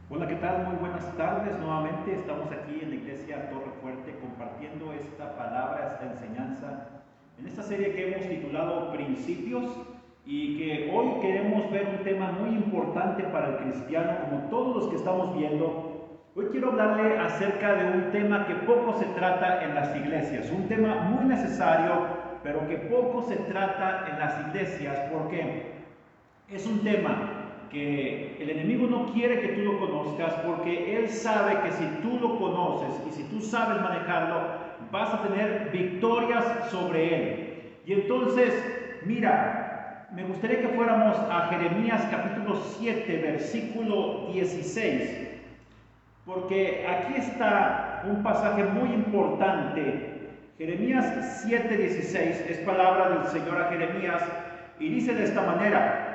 Hola, ¿qué tal? Muy buenas tardes. Nuevamente estamos aquí en la iglesia Torre Fuerte compartiendo esta palabra, esta enseñanza, en esta serie que hemos titulado Principios y que hoy queremos ver un tema muy importante para el cristiano, como todos los que estamos viendo. Hoy quiero hablarle acerca de un tema que poco se trata en las iglesias, un tema muy necesario, pero que poco se trata en las iglesias porque es un tema que el enemigo no quiere que tú lo conozcas porque él sabe que si tú lo conoces y si tú sabes manejarlo, vas a tener victorias sobre él. Y entonces, mira, me gustaría que fuéramos a Jeremías capítulo 7, versículo 16, porque aquí está un pasaje muy importante. Jeremías 7:16 es palabra del Señor a Jeremías y dice de esta manera: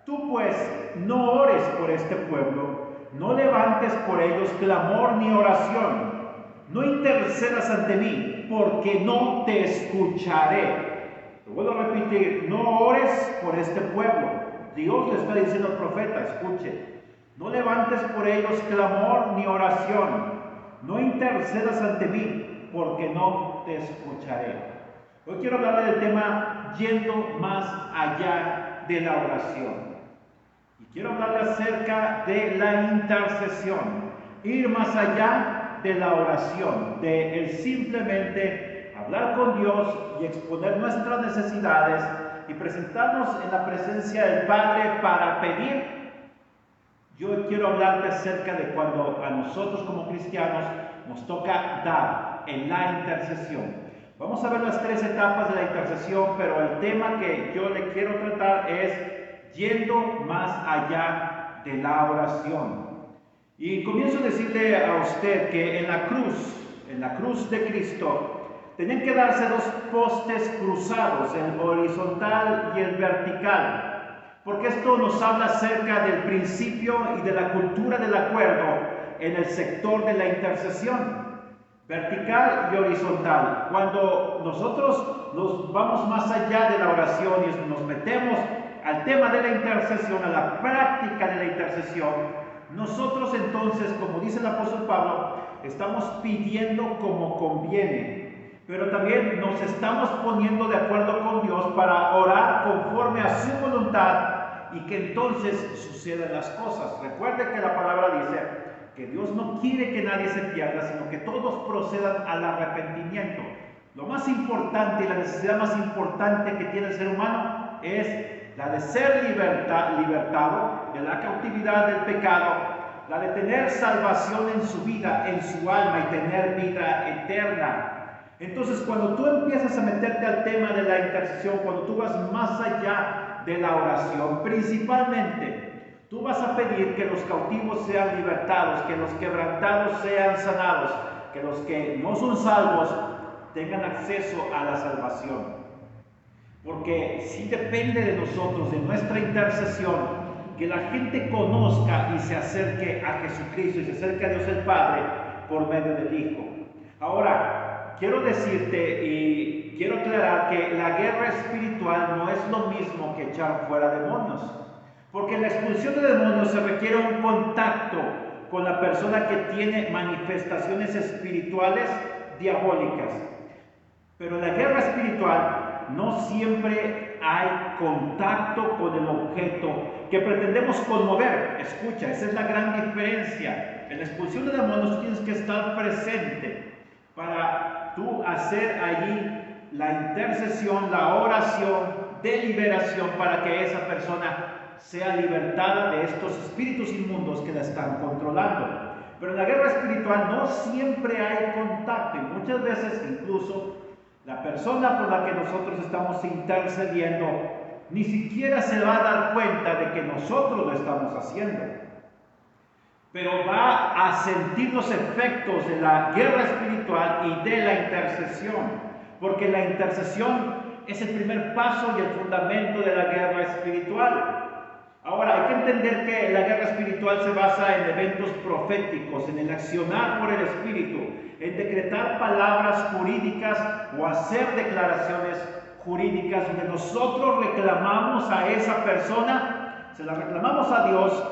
Tú pues no ores por este pueblo, no levantes por ellos clamor ni oración, no intercedas ante mí, porque no te escucharé. Lo vuelvo a repetir: no ores por este pueblo. Dios le está diciendo al profeta: escuche, no levantes por ellos clamor ni oración, no intercedas ante mí, porque no te escucharé. Hoy quiero hablar del tema yendo más allá de la oración. Y quiero hablarle acerca de la intercesión, ir más allá de la oración, de el simplemente hablar con Dios y exponer nuestras necesidades y presentarnos en la presencia del Padre para pedir. Yo quiero hablarte acerca de cuando a nosotros como cristianos nos toca dar en la intercesión. Vamos a ver las tres etapas de la intercesión, pero el tema que yo le quiero tratar es yendo más allá de la oración. Y comienzo a decirle a usted que en la cruz de Cristo, tenían que darse dos postes cruzados, el horizontal y el vertical, porque esto nos habla acerca del principio y de la cultura del acuerdo en el sector de la intercesión, vertical y horizontal. Cuando nosotros nos vamos más allá de la oración y nos metemos al tema de la intercesión, a la práctica de la intercesión, nosotros entonces, como dice el apóstol Pablo, estamos pidiendo como conviene, pero también nos estamos poniendo de acuerdo con Dios para orar conforme a su voluntad y que entonces sucedan las cosas. Recuerde que la palabra dice que Dios no quiere que nadie se pierda, sino que todos procedan al arrepentimiento. Lo más importante y la necesidad más importante que tiene el ser humano es la de ser libertado de la cautividad del pecado, la de tener salvación en su vida, en su alma y tener vida eterna. Entonces, cuando tú empiezas a meterte al tema de la intercesión, cuando tú vas más allá de la oración, principalmente, tú vas a pedir que los cautivos sean libertados, que los quebrantados sean sanados, que los que no son salvos tengan acceso a la salvación. Porque si depende de nosotros, de nuestra intercesión, que la gente conozca y se acerque a Jesucristo y se acerque a Dios el Padre por medio del Hijo. Ahora, quiero decirte y quiero aclarar que la guerra espiritual no es lo mismo que echar fuera demonios. Porque en la expulsión de demonios se requiere un contacto con la persona que tiene manifestaciones espirituales diabólicas. Pero en la guerra espiritual no siempre hay contacto con el objeto que pretendemos conmover. Escucha, esa es la gran diferencia. En la expulsión de demonios tienes que estar presente para tú hacer allí la intercesión, la oración de liberación para que esa persona sea libertada de estos espíritus inmundos que la están controlando. Pero en la guerra espiritual no siempre hay contacto y muchas veces incluso la persona por la que nosotros estamos intercediendo ni siquiera se va a dar cuenta de que nosotros lo estamos haciendo, pero va a sentir los efectos de la guerra espiritual y de la intercesión, porque la intercesión es el primer paso y el fundamento de la guerra espiritual. Ahora, hay que entender que la guerra espiritual se basa en eventos proféticos, en el accionar por el Espíritu, en decretar palabras jurídicas o hacer declaraciones jurídicas donde nosotros reclamamos a esa persona, se la reclamamos a Dios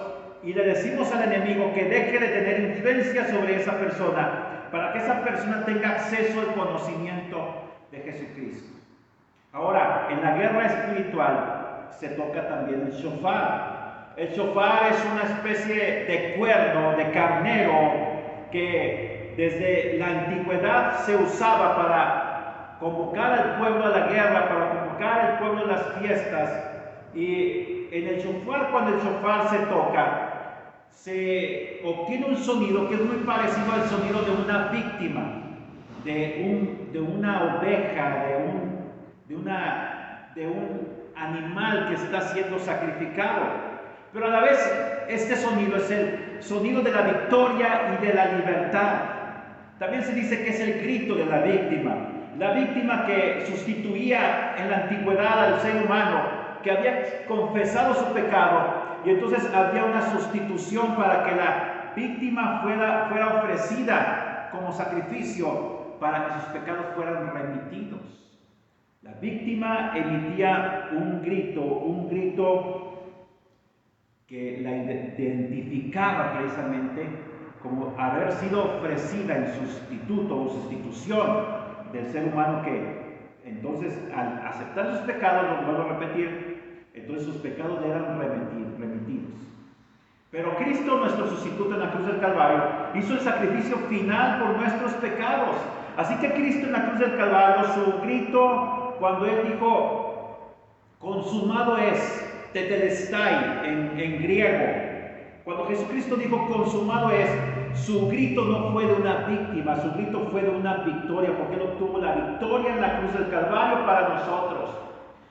y le decimos al enemigo que deje de tener influencia sobre esa persona, para que esa persona tenga acceso al conocimiento de Jesucristo. Ahora, en la guerra espiritual se toca también el shofar. El shofar es una especie de cuerno, de carnero, que desde la antigüedad se usaba para convocar al pueblo a la guerra, para convocar al pueblo a las fiestas. Y en el shofar, cuando el shofar se toca, se obtiene un sonido que es muy parecido al sonido de una víctima, de una oveja, de un animal que está siendo sacrificado. Pero a la vez, este sonido es el sonido de la victoria y de la libertad. También se dice que es el grito de la víctima que sustituía en la antigüedad al ser humano, que había confesado su pecado, y entonces había una sustitución para que la víctima fuera ofrecida como sacrificio para que sus pecados fueran remitidos. La víctima emitía un grito que la identificaba precisamente como haber sido ofrecida en sustituto o sustitución del ser humano, que entonces al aceptar sus pecados, lo vuelvo a repetir, entonces sus pecados le eran remitidos. Pero Cristo, nuestro sustituto en la cruz del Calvario, hizo el sacrificio final por nuestros pecados. Así que Cristo en la cruz del Calvario, su grito, cuando Él dijo, consumado es, tetelestai en griego, cuando Jesucristo dijo, consumado es, su grito no fue de una víctima, su grito fue de una victoria, porque Él obtuvo la victoria en la cruz del Calvario para nosotros.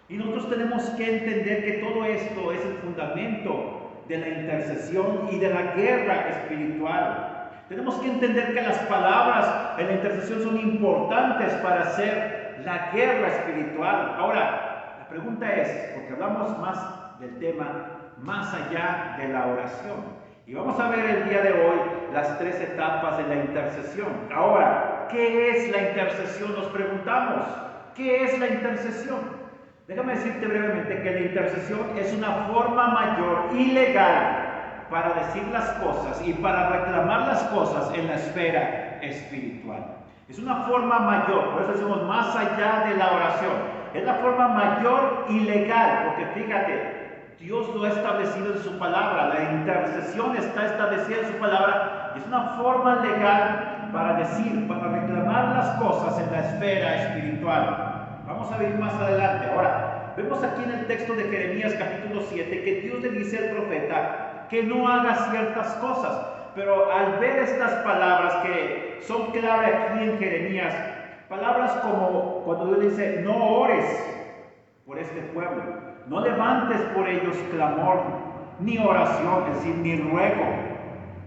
Y nosotros tenemos que entender que todo esto es el fundamento de la intercesión y de la guerra espiritual. Tenemos que entender que las palabras en la intercesión son importantes para hacer la guerra espiritual. Ahora, la pregunta es, porque hablamos más del tema más allá de la oración, y vamos a ver el día de hoy las 3 etapas de la intercesión. Ahora, ¿qué es la intercesión? Nos preguntamos, ¿qué es la intercesión? Déjame decirte brevemente que la intercesión es una forma mayor y legal para decir las cosas y para reclamar las cosas en la esfera espiritual. Es una forma mayor, por eso decimos más allá de la oración. Es la forma mayor y legal, porque fíjate, Dios lo ha establecido en su palabra, la intercesión está establecida en su palabra, es una forma legal para decir, para reclamar las cosas en la esfera espiritual. Vamos a ver más adelante. Ahora, vemos aquí en el texto de Jeremías capítulo 7 que Dios le dice al profeta que no haga ciertas cosas, pero al ver estas palabras que son clave aquí en Jeremías, palabras como cuando Dios le dice, no ores por este pueblo, no levantes por ellos clamor, ni oración, es decir, ni ruego,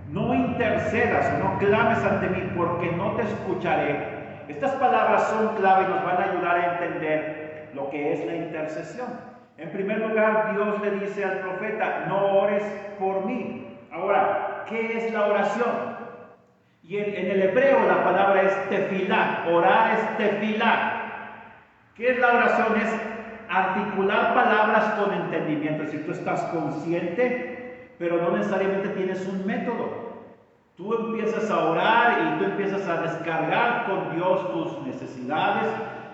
no intercedas o no clames ante mí, porque no te escucharé. Estas palabras son clave y nos van a ayudar a entender lo que es la intercesión. En primer lugar, Dios le dice al profeta, no ores por mí. Ahora, ¿qué es la oración? Y en el hebreo la palabra es tefilá, orar es tefilá. ¿Qué es la oración? Es articular palabras con entendimiento, es decir, tú estás consciente, pero no necesariamente tienes un método. Tú empiezas a orar y tú empiezas a descargar con Dios tus necesidades,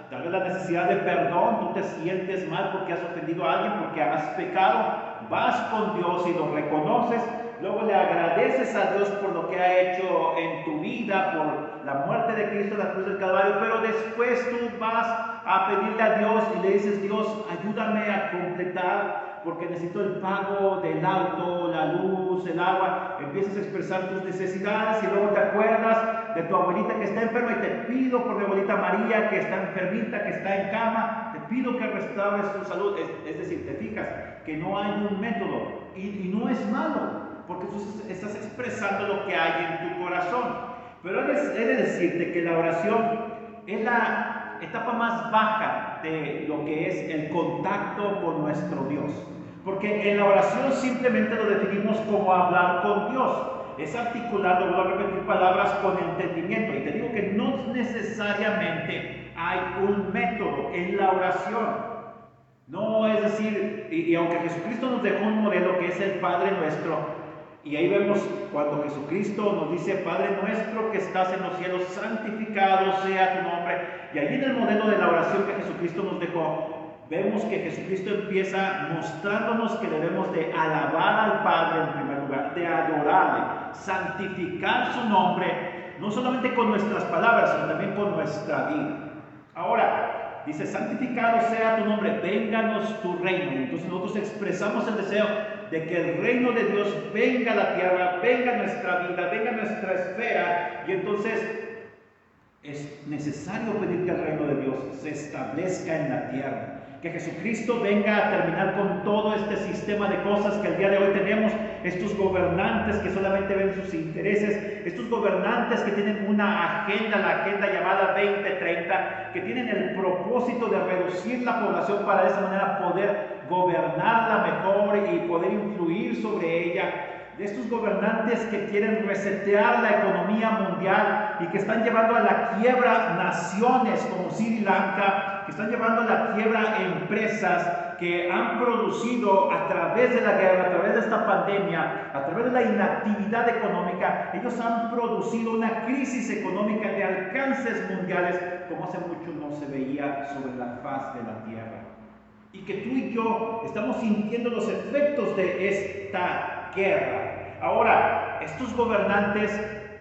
tal vez la necesidad de perdón, tú te sientes mal porque has ofendido a alguien, porque has pecado, vas con Dios y lo reconoces, luego le agradeces a Dios por lo que ha hecho en tu vida, por la muerte de Cristo en la cruz del Calvario, pero después tú vas a pedirle a Dios y le dices, Dios, ayúdame a completar porque necesito el pago del auto, la luz, el agua. Empiezas a expresar tus necesidades y luego te acuerdas de tu abuelita que está enferma y te pido por mi abuelita María que está enfermita, que está en cama, te pido que restaures su salud. Es decir, te fijas que no hay un método y no es malo, porque tú estás expresando lo que hay en tu corazón. Pero he de decirte que la oración es la etapa más baja de lo que es el contacto con nuestro Dios, porque en la oración simplemente lo definimos como hablar con Dios, es articular, lo voy a repetir, palabras con entendimiento, y te digo que no necesariamente hay un método en la oración. No, es decir, y aunque Jesucristo nos dejó un modelo que es el Padre Nuestro, Y ahí vemos cuando Jesucristo nos dice, Padre nuestro que estás en los cielos, santificado sea tu nombre. Y ahí en el modelo de la oración que Jesucristo nos dejó, vemos que Jesucristo empieza mostrándonos que debemos de alabar al Padre en primer lugar, de adorarle, santificar su nombre, no solamente con nuestras palabras, sino también con nuestra vida. Ahora, dice, santificado sea tu nombre, vénganos tu reino. Entonces nosotros expresamos el deseo de que el reino de Dios venga a la tierra, venga a nuestra vida, venga a nuestra esfera, y entonces es necesario pedir que el reino de Dios se establezca en la tierra, que Jesucristo venga a terminar con todo este sistema de cosas que el día de hoy tenemos, estos gobernantes que solamente ven sus intereses, estos gobernantes que tienen una agenda, la agenda llamada 2030, que tienen el propósito de reducir la población para de esa manera poder gobernarla mejor y poder influir sobre ella. De estos gobernantes que quieren resetear la economía mundial y que están llevando a la quiebra naciones como Sri Lanka, que están llevando a la quiebra empresas que han producido a través de la guerra, a través de esta pandemia, a través de la inactividad económica, ellos han producido una crisis económica de alcances mundiales como hace mucho no se veía sobre la faz de la tierra. Y que tú y yo estamos sintiendo los efectos de esta guerra. Ahora, estos gobernantes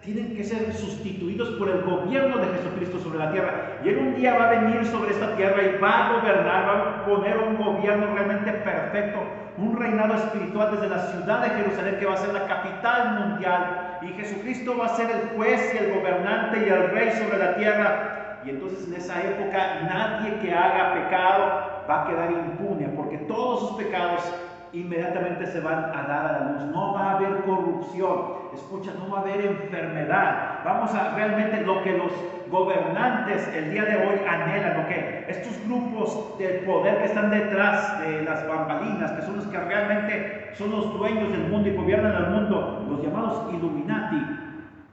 tienen que ser sustituidos por el gobierno de Jesucristo sobre la tierra. Y Él un día va a venir sobre esta tierra y va a gobernar, va a poner un gobierno realmente perfecto, un reinado espiritual desde la ciudad de Jerusalén, que va a ser la capital mundial. Y Jesucristo va a ser el juez y el gobernante y el rey sobre la tierra. Y entonces en esa época nadie que haga pecado va a quedar impune, porque todos sus pecados inmediatamente se van a dar a la luz. No va a haber corrupción, escucha, no va a haber enfermedad. Vamos a realmente lo que los gobernantes el día de hoy anhelan, lo que estos grupos de poder que están detrás de las bambalinas, que son los que realmente son los dueños del mundo y gobiernan al mundo, los llamados Illuminati,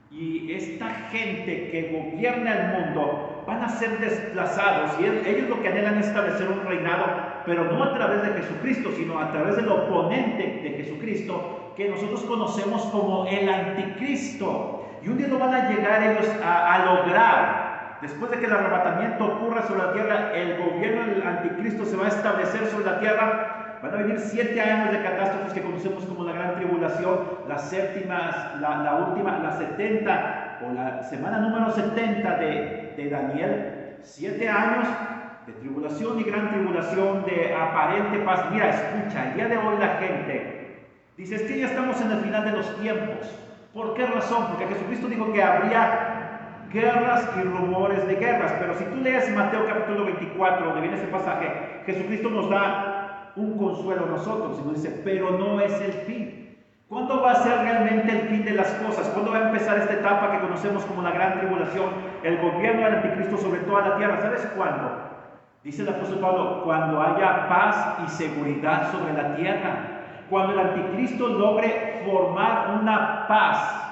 y esta gente que gobierna el mundo van a ser desplazados, y ellos lo que anhelan es establecer un reinado, pero no a través de Jesucristo, sino a través del oponente de Jesucristo, que nosotros conocemos como el anticristo. Y un día lo van a llegar ellos a lograr. Después de que el arrebatamiento ocurra sobre la tierra, el gobierno del anticristo se va a establecer sobre la tierra. Van a venir 7 años de catástrofes que conocemos como la gran tribulación, las séptimas, la última, la 70 o la semana número 70 de Daniel. 7 años de tribulación y gran tribulación, de aparente paz. Mira, escucha, el día de hoy la gente dice, es que ya estamos en el final de los tiempos. ¿Por qué razón? Porque Jesucristo dijo que habría guerras y rumores de guerras. Pero si tú lees Mateo capítulo 24, donde viene ese pasaje, Jesucristo nos da un consuelo a nosotros y nos dice, pero no es el fin. ¿Cuándo va a ser realmente el fin de las cosas? ¿Cuándo va a empezar esta etapa que conocemos como la gran tribulación, el gobierno del anticristo sobre toda la tierra? ¿Sabes cuándo? Dice el apóstol Pablo, cuando haya paz y seguridad sobre la tierra, cuando el anticristo logre formar una paz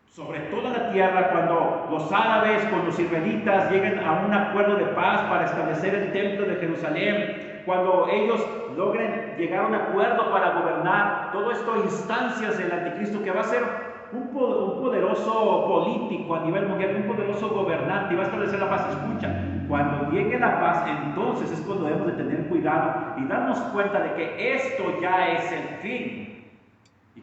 sobre toda la tierra, cuando los árabes con los israelitas lleguen a un acuerdo de paz para establecer el templo de Jerusalén, cuando ellos logren llegar a un acuerdo para gobernar, todo esto instancias del anticristo, que va a ser un poderoso político a nivel mundial, un poderoso gobernante, y va a establecer la paz. Escucha, cuando llegue la paz, entonces es cuando debemos de tener cuidado y darnos cuenta de que esto ya es el fin, y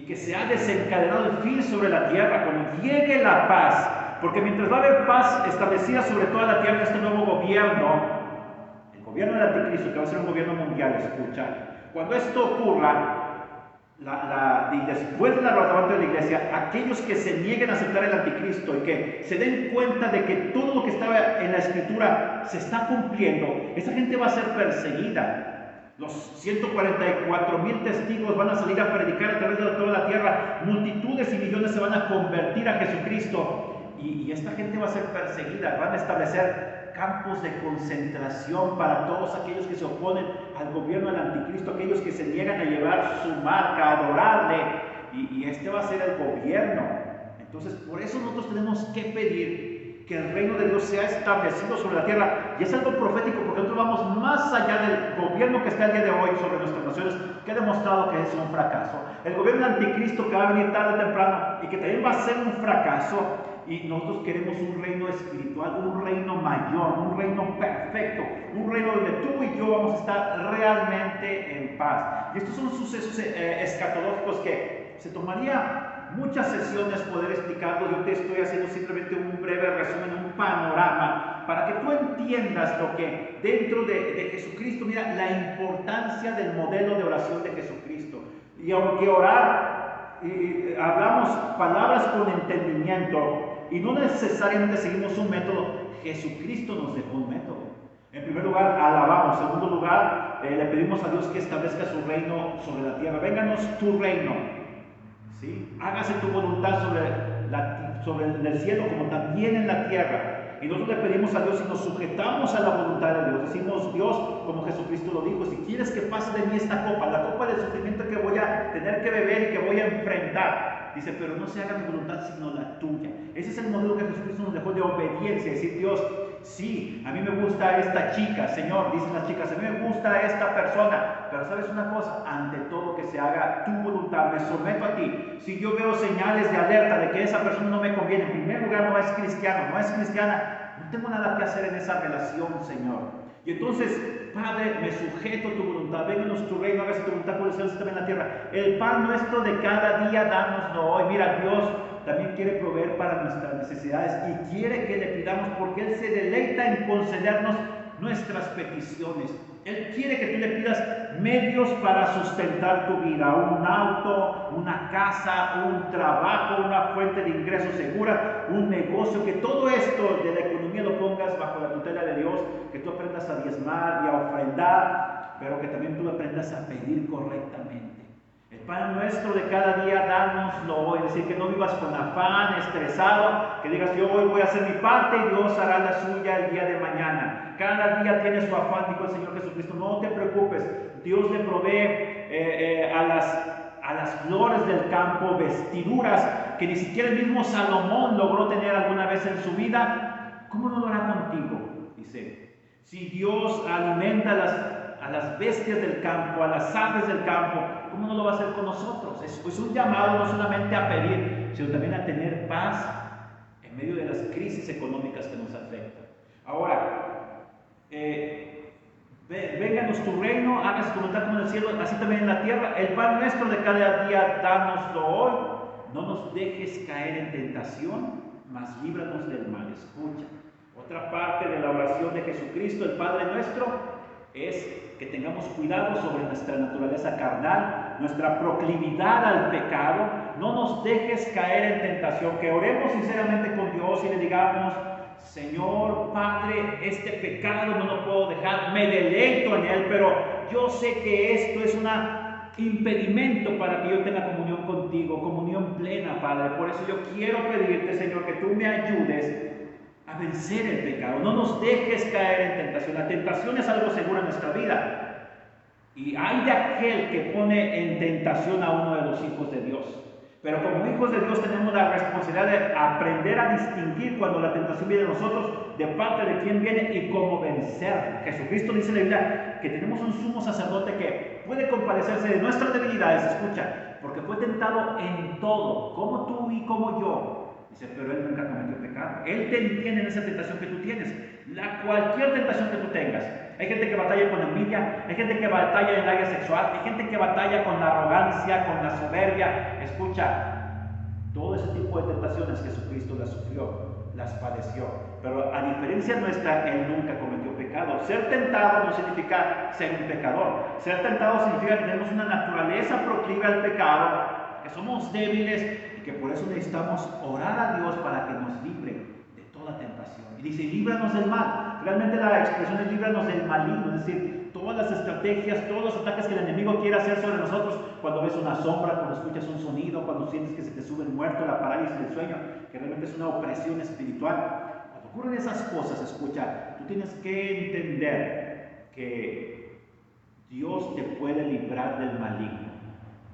que se ha desencadenado el fin sobre la tierra, cuando llegue la paz, porque mientras va a haber paz establecida sobre toda la tierra, este nuevo gobierno, el gobierno del anticristo, que va a ser un gobierno mundial, escucha, cuando esto ocurra, y después del arrebatamiento de la iglesia, aquellos que se nieguen a aceptar el anticristo y que se den cuenta de que todo lo que estaba en la escritura se está cumpliendo, esa gente va a ser perseguida. Los 144,000 testigos van a salir a predicar a través de toda la tierra. Multitudes y millones se van a convertir a Jesucristo. Y esta gente va a ser perseguida. Van a establecer campos de concentración para todos aquellos que se oponen al gobierno del anticristo, aquellos que se niegan a llevar su marca, a adorarle. Y este va a ser el gobierno. Entonces, por eso nosotros tenemos que pedir que el reino de Dios sea establecido sobre la tierra. Y es algo profético porque nosotros vamos más allá del gobierno que está el día de hoy sobre nuestras naciones, que ha demostrado que es un fracaso. El gobierno anticristo que va a venir tarde o temprano y que también va a ser un fracaso. Y nosotros queremos un reino espiritual, un reino mayor, un reino perfecto, un reino donde tú y yo vamos a estar realmente en paz. Y estos son sucesos escatológicos que se tomaría muchas sesiones poder explicarlo. Yo te estoy haciendo simplemente un breve resumen, un panorama, para que tú entiendas lo que dentro de Jesucristo, mira, la importancia del modelo de oración de Jesucristo. Y aunque orar, hablamos palabras con entendimiento, y no necesariamente seguimos un método, Jesucristo nos dejó un método. En primer lugar, alabamos. En segundo lugar, le pedimos a Dios que establezca su reino sobre la tierra. Vénganos tu reino. ¿Sí? Hágase tu voluntad sobre el cielo como también en la tierra. Y nosotros le pedimos a Dios y nos sujetamos a la voluntad de Dios. Decimos, Dios, como Jesucristo lo dijo, si quieres que pase de mí esta copa, la copa del sufrimiento que voy a tener que beber y que voy a enfrentar. Dice, pero no se haga mi voluntad sino la tuya. Ese es el modelo que Jesucristo nos dejó de obediencia. Decir, Dios, sí, a mí me gusta esta chica, Señor, dicen las chicas, a mí me gusta esta persona. Pero sabes una cosa, ante todo que se haga tu voluntad, me someto a ti. Si yo veo señales de alerta de que esa persona no me conviene, en primer lugar no es cristiano, no es cristiana, no tengo nada que hacer en esa relación, Señor. Y entonces, Padre, me sujeto a tu voluntad, vénganos tu reino, hágase tu voluntad por el cielo también en la tierra. El pan nuestro de cada día, dánoslo hoy. Mira, Dios también quiere proveer para nuestras necesidades y quiere que le pidamos porque Él se deleita en concedernos nuestras peticiones. Él quiere que tú le pidas medios para sustentar tu vida, un auto, una casa, un trabajo, una fuente de ingresos segura, un negocio, que todo esto de la economía lo pongas bajo la tutela de Dios, que tú aprendas a diezmar y a ofrendar, pero que también tú aprendas a pedir correctamente. El pan nuestro de cada día, dánoslo hoy. Es decir, que no vivas con afán, estresado, que digas, yo hoy voy a hacer mi parte y Dios hará la suya el día de mañana. Cada día tiene su afán, dijo el Señor Jesucristo. No te preocupes, Dios le provee a las flores del campo vestiduras que ni siquiera el mismo Salomón logró tener alguna vez en su vida. ¿Cómo no lo hará contigo? Dice, si Dios alimenta a las bestias del campo, a las aves del campo, ¿cómo no lo va a hacer con nosotros? Es un llamado no solamente a pedir, sino también a tener paz en medio de las crisis económicas que nos afectan. Ahora, vénganos tu reino, hágase tu voluntad como en el cielo, así también en la tierra. El pan nuestro de cada día, dánoslo hoy. No nos dejes caer en tentación, mas líbranos del mal. Escucha, otra parte de la oración de Jesucristo, el Padre nuestro, es que tengamos cuidado sobre nuestra naturaleza carnal, nuestra proclividad al pecado. No nos dejes caer en tentación, que oremos sinceramente con Dios y le digamos, Señor Padre, este pecado no lo puedo dejar, me deleito en él, pero yo sé que esto es un impedimento para que yo tenga comunión contigo, comunión plena, Padre. Por eso yo quiero pedirte, Señor, que tú me ayudes a vencer el pecado. No nos dejes caer en tentación. La tentación es algo seguro en nuestra vida. Y hay de aquel que pone en tentación a uno de los hijos de Dios. Pero como hijos de Dios tenemos la responsabilidad de aprender a distinguir cuando la tentación viene de nosotros, de parte de quién viene y cómo vencer. Jesucristo dice en la Biblia que tenemos un sumo sacerdote que puede compadecerse de nuestras debilidades, escucha, porque fue tentado en todo, como tú y como yo. Dice, pero Él nunca cometió pecado. Él te entiende en esa tentación que tú tienes. Cualquier tentación que tú tengas. Hay gente que batalla con envidia, hay gente que batalla en el área sexual, hay gente que batalla con la arrogancia, con la soberbia. Escucha, todo ese tipo de tentaciones Jesucristo las sufrió, las padeció. Pero a diferencia nuestra, Él nunca cometió pecado. Ser tentado no significa ser un pecador. Ser tentado significa que tenemos una naturaleza proclive al pecado, que somos débiles, que por eso necesitamos orar a Dios para que nos libre de toda tentación. Y dice, líbranos del mal. Realmente la expresión es líbranos del maligno, es decir, todas las estrategias, todos los ataques que el enemigo quiere hacer sobre nosotros, cuando ves una sombra, cuando escuchas un sonido, cuando sientes que se te sube el muerto, la parálisis del sueño, que realmente es una opresión espiritual. Cuando ocurren esas cosas, escucha, tú tienes que entender que Dios te puede librar del maligno.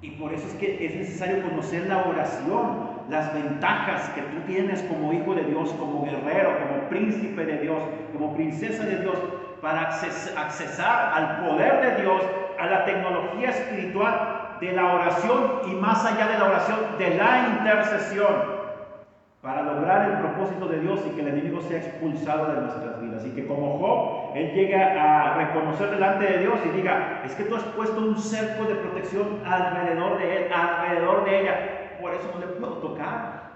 Y por eso es que es necesario conocer la oración, las ventajas que tú tienes como hijo de Dios, como guerrero, como príncipe de Dios, como princesa de Dios, para accesar al poder de Dios, a la tecnología espiritual de la oración y más allá de la oración, de la intercesión, para lograr el propósito de Dios y que el enemigo sea expulsado de nuestras vidas. Y que como Job, él llega a reconocer delante de Dios y diga, es que tú has puesto un cerco de protección alrededor de él, alrededor de ella, por eso no le puedo tocar.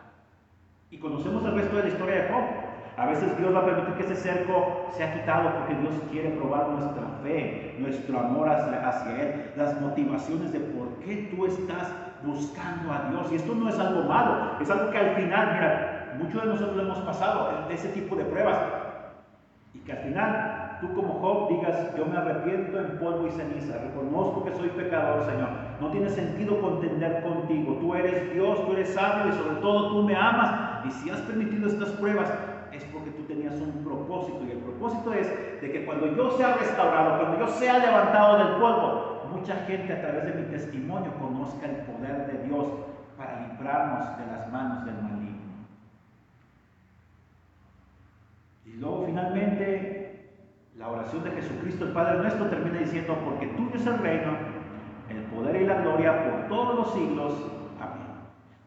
Y conocemos el resto de la historia de Job. A veces Dios va a permitir que ese cerco sea quitado porque Dios quiere probar nuestra fe, nuestro amor hacia Él, las motivaciones de por qué tú estás buscando a Dios. Y esto no es algo malo, es algo que al final, mira, muchos de nosotros lo hemos pasado, ese tipo de pruebas. Y que al final, tú como Job digas, yo me arrepiento en polvo y ceniza, reconozco que soy pecador, Señor. No tiene sentido contender contigo. Tú eres Dios, tú eres sabio y sobre todo tú me amas. Y si has permitido estas pruebas, es porque tú tenías un propósito. Y el propósito es de que cuando yo sea restaurado, cuando yo sea levantado del polvo, mucha gente a través de mi testimonio conozca el poder de Dios para librarnos de las manos del maligno. Y luego finalmente la oración de Jesucristo el Padre nuestro termina diciendo, porque tuyo es el reino, el poder y la gloria por todos los siglos. Amén.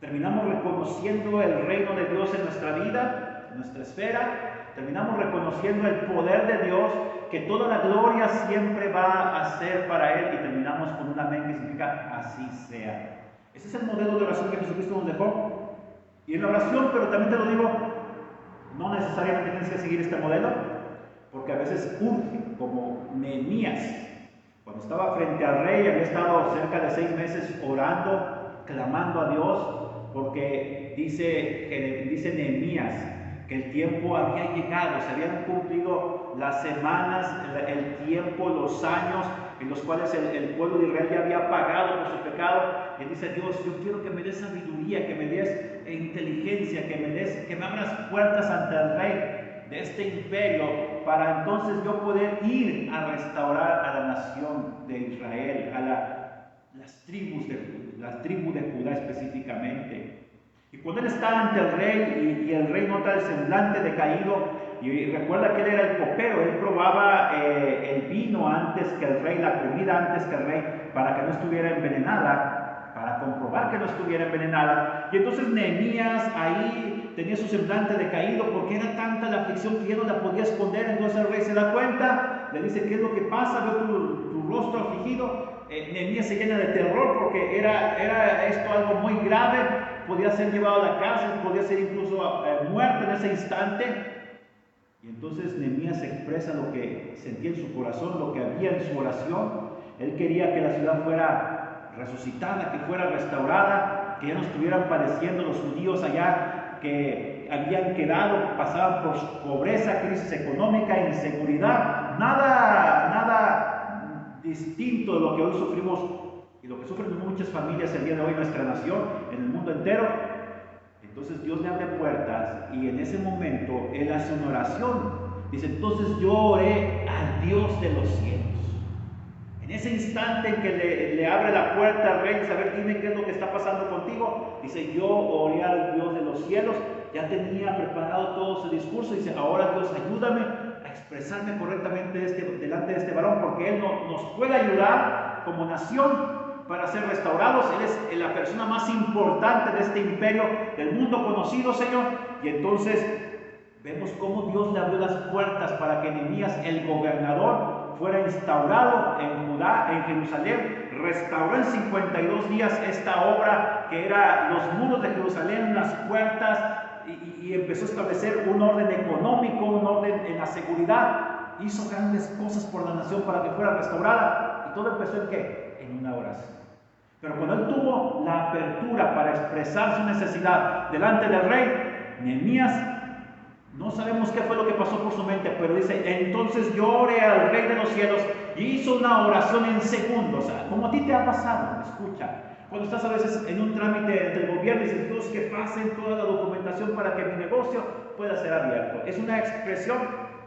Terminamos reconociendo el reino de Dios en nuestra vida, en nuestra esfera. Terminamos reconociendo el poder de Dios, que toda la gloria siempre va a ser para Él, y terminamos con un amén que significa así sea. Ese es el modelo de oración que Jesucristo nos dejó. Y en la oración, pero también te lo digo, no necesariamente tienes que seguir este modelo, porque a veces urge, como Nehemías, cuando estaba frente al rey, había estado cerca de 6 meses orando, clamando a Dios, porque dice Nehemías que el tiempo había llegado, se habían cumplido las semanas, el tiempo, los años en los cuales el pueblo de Israel ya había pagado por su pecado. Y él dice, Dios, yo quiero que me des sabiduría, que me des inteligencia, que me abras puertas ante el rey de este imperio, para entonces yo poder ir a restaurar a la nación de Israel, a las tribus de Judá específicamente. Y cuando él está ante el rey y el rey nota el semblante decaído, y recuerda que él era el copero, él probaba el vino antes que el rey, la comida antes que el rey, para que no estuviera envenenada, para comprobar que no estuviera envenenada. Y entonces Nehemías ahí tenía su semblante decaído porque era tanta la aflicción que ya no la podía esconder. Entonces el rey se da cuenta, le dice, ¿qué es lo que pasa? Veo tu rostro afligido. Nehemías se llena de terror porque era esto algo muy grave, podía ser llevado a la cárcel, podía ser incluso muerto en ese instante. Y entonces Nehemías expresa lo que sentía en su corazón, lo que había en su oración. Él quería que la ciudad fuera resucitada, que fuera restaurada, que ya no estuvieran padeciendo los judíos allá, que habían quedado, pasaban por pobreza, crisis económica, inseguridad, nada distinto de lo que hoy sufrimos y lo que sufren muchas familias el día de hoy en nuestra nación, en el mundo entero. Entonces Dios le abre puertas y en ese momento él hace una oración. Dice, entonces yo oré al Dios de los cielos. En ese instante en que le abre la puerta al rey, dice, a ver, dime qué es lo que está pasando contigo. Dice, yo oré al Dios de los cielos. Ya tenía preparado todo su discurso. Dice, ahora Dios, ayúdame a expresarme correctamente delante de este varón, porque él nos puede ayudar como nación para ser restaurados. Él es la persona más importante de este imperio del mundo conocido, Señor. Y entonces vemos cómo Dios le abrió las puertas para que Nehemías, el gobernador, fuera instaurado en Judá, en Jerusalén. Restauró en 52 días esta obra que era los muros de Jerusalén, las puertas, y empezó a establecer un orden económico, un orden en la seguridad. Hizo grandes cosas por la nación para que fuera restaurada. ¿Y todo empezó en qué? En una oración. Pero cuando él tuvo la apertura para expresar su necesidad delante del rey, Nehemías, no sabemos qué fue lo que pasó por su mente, pero dice, entonces yo oré al rey de los cielos y hizo una oración en segundos. Como a ti te ha pasado, escucha, cuando estás a veces en un trámite del gobierno y dices, Dios, que pasen toda la documentación para que mi negocio pueda ser abierto. Es una expresión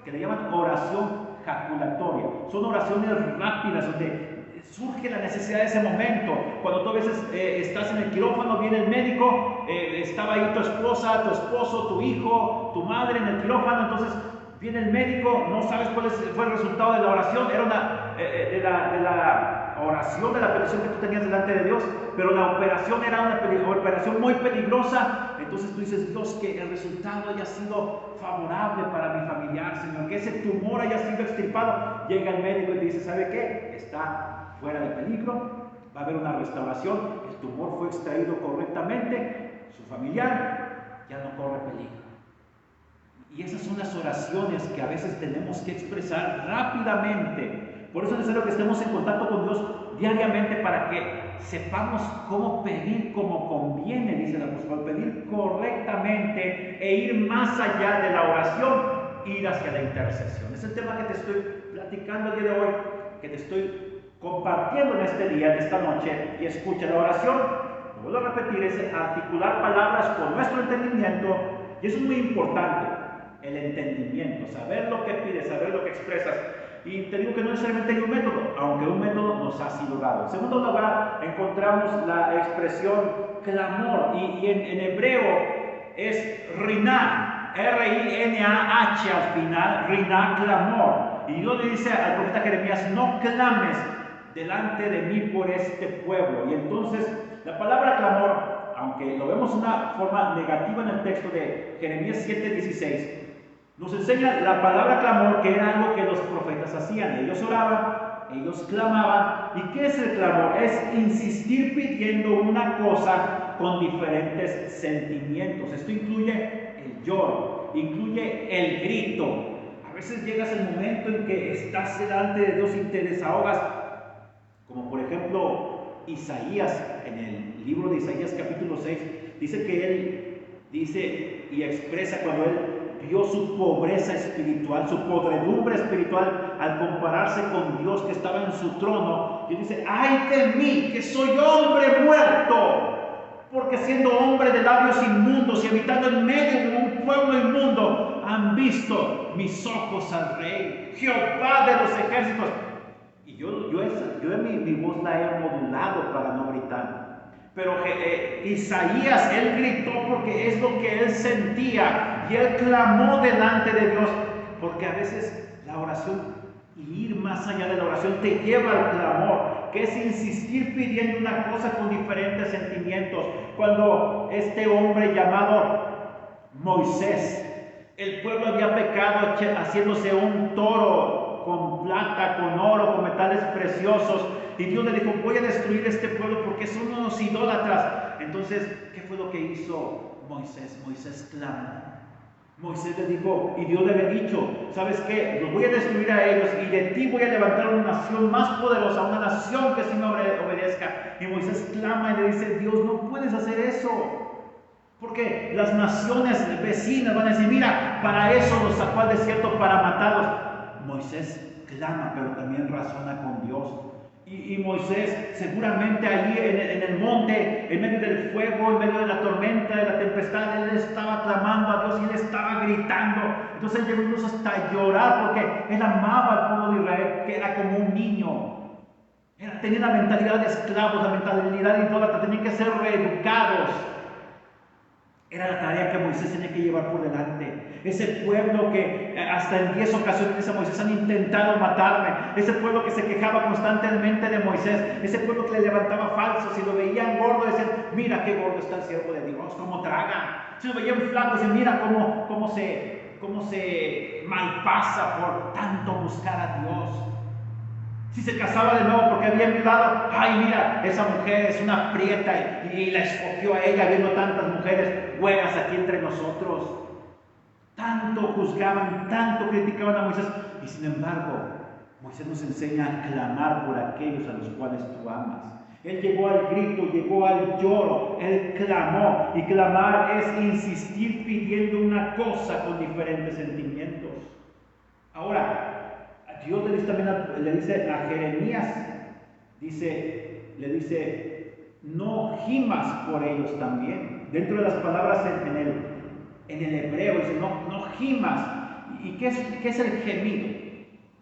que le llaman oración jaculatoria. Son oraciones rápidas donde surge la necesidad de ese momento. Cuando tú a veces estás en el quirófano, viene el médico, estaba ahí tu esposa, tu esposo, tu hijo, tu madre en el quirófano, entonces viene el médico, no sabes cuál fue el resultado de la oración, era de la oración, de la petición que tú tenías delante de Dios, pero la operación era una operación muy peligrosa. Entonces tú dices: Dios, que el resultado haya sido favorable para mi familiar, Señor, que ese tumor haya sido extirpado. Llega el médico y te dice: ¿sabe qué? Está fuera de peligro, va a haber una restauración, el tumor fue extraído correctamente, su familiar ya no corre peligro. Y esas son las oraciones que a veces tenemos que expresar rápidamente. Por eso es necesario que estemos en contacto con Dios diariamente, para que sepamos cómo pedir como conviene, dice el apóstol, pedir correctamente e ir más allá de la oración, ir hacia la intercesión. Es el tema que te estoy platicando el día de hoy, que te estoy compartiendo en este día, en esta noche. Y escucha, la oración, lo vuelvo a repetir, es articular palabras con nuestro entendimiento, y eso es muy importante, el entendimiento, saber lo que pides, saber lo que expresas. Y te digo que no necesariamente hay un método, aunque un método nos ha sido dado. En segundo lugar, encontramos la expresión clamor, y en hebreo es rinah, R-I-N-A-H al final, rinah, clamor. Y Dios le dice al profeta Jeremías: no clames delante de mí por este pueblo. Y entonces la palabra clamor, aunque lo vemos de una forma negativa en el texto de Jeremías 7:16, nos enseña la palabra clamor, que era algo que los profetas hacían. Ellos oraban, ellos clamaban. ¿Y qué es el clamor? Es insistir pidiendo una cosa con diferentes sentimientos. Esto incluye el lloro, incluye el grito. A veces llegas el momento en que estás delante de Dios y te desahogas, como por ejemplo Isaías, en el libro de Isaías capítulo 6, dice que él dice y expresa cuando él vio su pobreza espiritual, su podredumbre espiritual, al compararse con Dios que estaba en su trono, y dice: ¡ay de mí, que soy hombre muerto! Porque siendo hombre de labios inmundos y habitando en medio de un pueblo inmundo, han visto mis ojos al Rey, Jehová de los ejércitos. Y yo mi voz la he modulado para no gritar. Pero Isaías, él gritó porque es lo que él sentía, y él clamó delante de Dios, porque a veces la oración, y ir más allá de la oración, te lleva al clamor, que es insistir pidiendo una cosa con diferentes sentimientos. Cuando este hombre llamado Moisés, el pueblo había pecado haciéndose un toro con plata, con oro, con metales preciosos, y Dios le dijo: voy a destruir este pueblo porque son unos idólatras. Entonces, ¿qué fue lo que hizo Moisés? Moisés clamó. Moisés le dijo, y Dios le había dicho: ¿sabes qué? Los voy a destruir a ellos, y de ti voy a levantar una nación más poderosa, una nación que sí me obedezca. Y Moisés clama y le dice: Dios, no puedes hacer eso, porque las naciones vecinas van a decir: mira, para eso los sacó al desierto, para matarlos. Moisés clama, pero también razona con Dios. Y Moisés, seguramente allí en el monte, en medio del fuego, en medio de la tormenta, de la tempestad, él estaba clamando a Dios y él estaba gritando. Entonces él llegó incluso hasta llorar, porque él amaba al pueblo de Israel, que era como un niño. Tenía la mentalidad de esclavos, la mentalidad de idólatras, tenían que ser reeducados. Era la tarea que Moisés tenía que llevar por delante. Ese pueblo que hasta en 10 ocasiones dice Moisés: han intentado matarme. Ese pueblo que se quejaba constantemente de Moisés. Ese pueblo que le levantaba falsos. Si lo veían gordo, decían: mira qué gordo está el siervo de Dios, cómo traga. Si lo veían flaco, decían: mira cómo se malpasa por tanto buscar a Dios. Si se casaba de nuevo porque había violado: ay, mira, esa mujer es una prieta y la escogió a ella, viendo tantas mujeres buenas aquí entre nosotros. Tanto juzgaban, tanto criticaban a Moisés, y sin embargo Moisés nos enseña a clamar por aquellos a los cuales tú amas. Él llegó al grito, llegó al lloro, él clamó, y clamar es insistir pidiendo una cosa con diferentes sentimientos. Ahora, Dios le dice a Jeremías, le dice: no gimas por ellos también. Dentro de las palabras en el hebreo dice: no gimas. ¿Y qué es el gemido?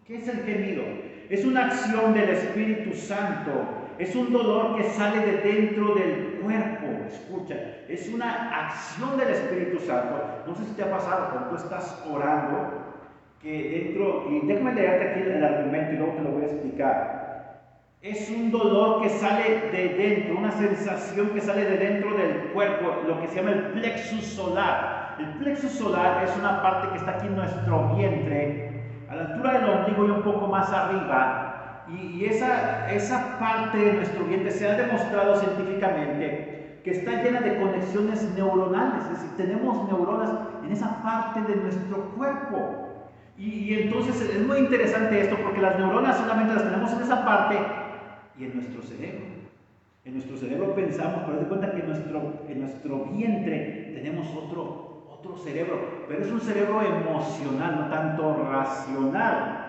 ¿Qué es el gemido? Es una acción del Espíritu Santo. Es un dolor que sale de dentro del cuerpo. Escucha, es una acción del Espíritu Santo. No sé si te ha pasado cuando tú estás orando, que dentro, y déjame leerte aquí el argumento y luego te lo voy a explicar. Es un dolor que sale de dentro, una sensación que sale de dentro del cuerpo, lo que se llama el plexus solar. El plexus solar es una parte que está aquí en nuestro vientre, a la altura del ombligo y un poco más arriba. Y esa parte de nuestro vientre se ha demostrado científicamente que está llena de conexiones neuronales, es decir, tenemos neuronas en esa parte de nuestro cuerpo. Y entonces es muy interesante esto porque las neuronas solamente las tenemos en esa parte y en nuestro cerebro. En nuestro cerebro pensamos, pero haz de cuenta que en nuestro vientre tenemos otro cerebro, pero es un cerebro emocional, no tanto racional.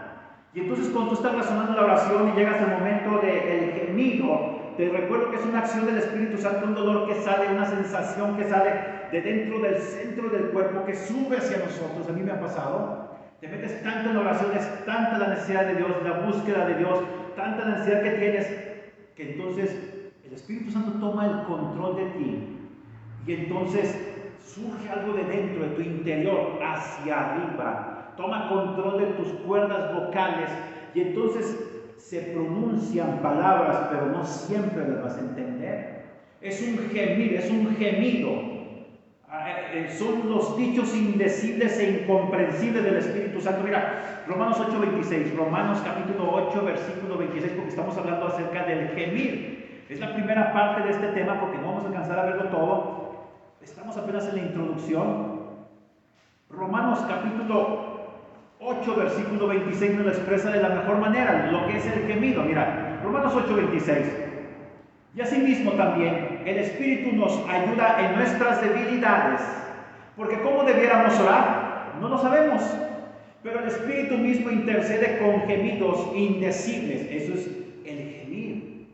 Y entonces cuando tú estás razonando la oración y llegas al momento del gemido, te recuerdo que es una acción del Espíritu Santo, un dolor que sale, una sensación que sale de dentro del centro del cuerpo, que sube hacia nosotros. A mí me ha pasado. Te metes tanto en la oración, es tanta la necesidad de Dios, la búsqueda de Dios, tanta necesidad que tienes, que entonces el Espíritu Santo toma el control de ti. Y entonces surge algo de dentro, de tu interior, hacia arriba. Toma control de tus cuerdas vocales y entonces se pronuncian palabras, pero no siempre las vas a entender. Es un gemir, es un gemido. Son los dichos indecibles e incomprensibles del Espíritu Santo. Mira, Romanos 8:26, Romanos capítulo 8, versículo 26, porque estamos hablando acerca del gemir. Es la primera parte de este tema porque no vamos a alcanzar a verlo todo. Estamos apenas en la introducción. Romanos capítulo 8, versículo 26 nos lo expresa de la mejor manera, lo que es el gemido. Mira, Romanos 8:26. Y asimismo también el Espíritu nos ayuda en nuestras debilidades, porque ¿cómo debiéramos orar? No lo sabemos, pero el Espíritu mismo intercede con gemidos indecibles. Eso es el gemir.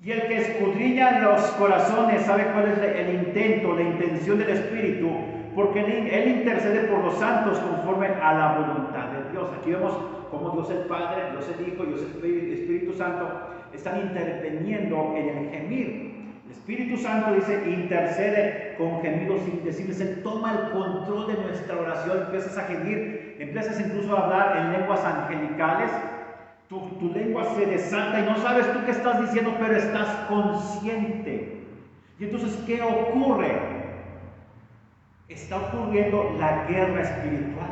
Y el que escudriña los corazones sabe cuál es el intento, la intención del Espíritu, porque Él intercede por los santos conforme a la voluntad de Dios. Aquí vemos cómo Dios el Padre, Dios el Hijo y Dios el Espíritu Santo están interviniendo en el gemir. El Espíritu Santo dice, intercede con gemidos indecibles. Él toma el control de nuestra oración. Empiezas a gemir, empiezas incluso a hablar en lenguas angelicales. Tu lengua se desata y no sabes tú qué estás diciendo, pero estás consciente. Y entonces, ¿qué ocurre? Está ocurriendo la guerra espiritual.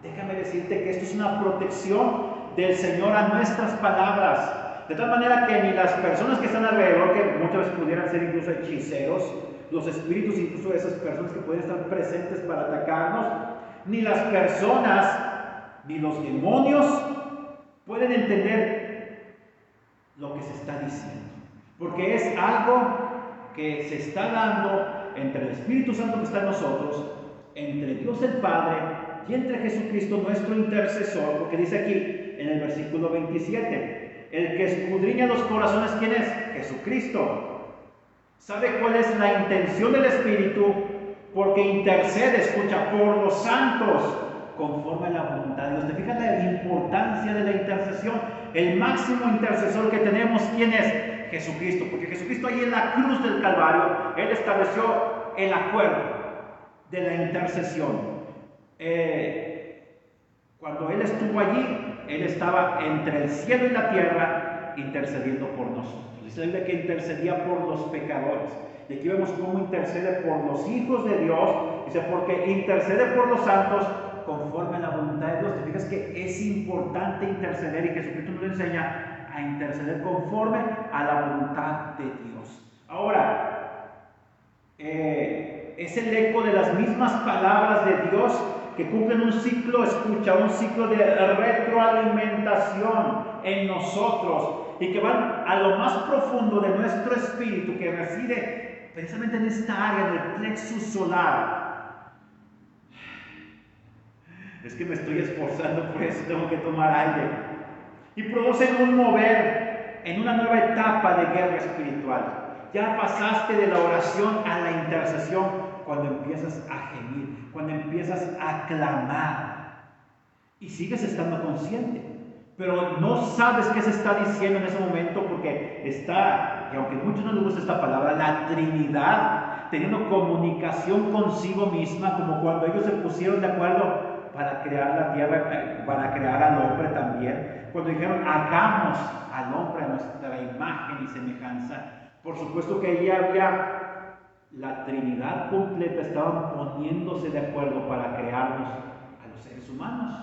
Déjame decirte que esto es una protección del Señor a nuestras palabras. De tal manera que ni las personas que están alrededor, que muchas veces pudieran ser incluso hechiceros, los espíritus incluso de esas personas que pueden estar presentes para atacarnos, ni las personas, ni los demonios pueden entender lo que se está diciendo. Porque es algo que se está dando entre el Espíritu Santo que está en nosotros, entre Dios el Padre y entre Jesucristo nuestro intercesor, porque dice aquí en el versículo 27, el que escudriña los corazones, ¿quién es? Jesucristo. ¿Sabe cuál es la intención del Espíritu? Porque intercede, escucha, por los santos, conforme a la voluntad de Dios. ¿Te fijas la importancia de la intercesión? El máximo intercesor que tenemos, ¿quién es? Jesucristo, porque Jesucristo ahí en la cruz del Calvario, Él estableció el acuerdo de la intercesión. Cuando Él estuvo allí, Él estaba entre el cielo y la tierra intercediendo por nosotros. Dice la Biblia que intercedía por los pecadores. Y aquí vemos cómo intercede por los hijos de Dios. Dice, porque intercede por los santos conforme a la voluntad de Dios. Te fijas que es importante interceder y Jesucristo nos enseña a interceder conforme a la voluntad de Dios. Ahora, es el eco de las mismas palabras de Dios que cumplen un ciclo, escucha, un ciclo de retroalimentación en nosotros y que van a lo más profundo de nuestro espíritu, que reside precisamente en esta área del plexus solar. Es que me estoy esforzando por eso, tengo que tomar aire. Y producen un mover en una nueva etapa de guerra espiritual. Ya pasaste de la oración a la intercesión cuando empiezas a gemir, cuando empiezas a clamar y sigues estando consciente, pero no sabes qué se está diciendo en ese momento porque está, y aunque a muchos no les gusta esta palabra, la Trinidad teniendo comunicación consigo misma, como cuando ellos se pusieron de acuerdo para crear la tierra, para crear al hombre también. Cuando dijeron, hagamos al hombre a nuestra imagen y semejanza, por supuesto que allí había la Trinidad completa, estaban poniéndose de acuerdo para crearnos a los seres humanos.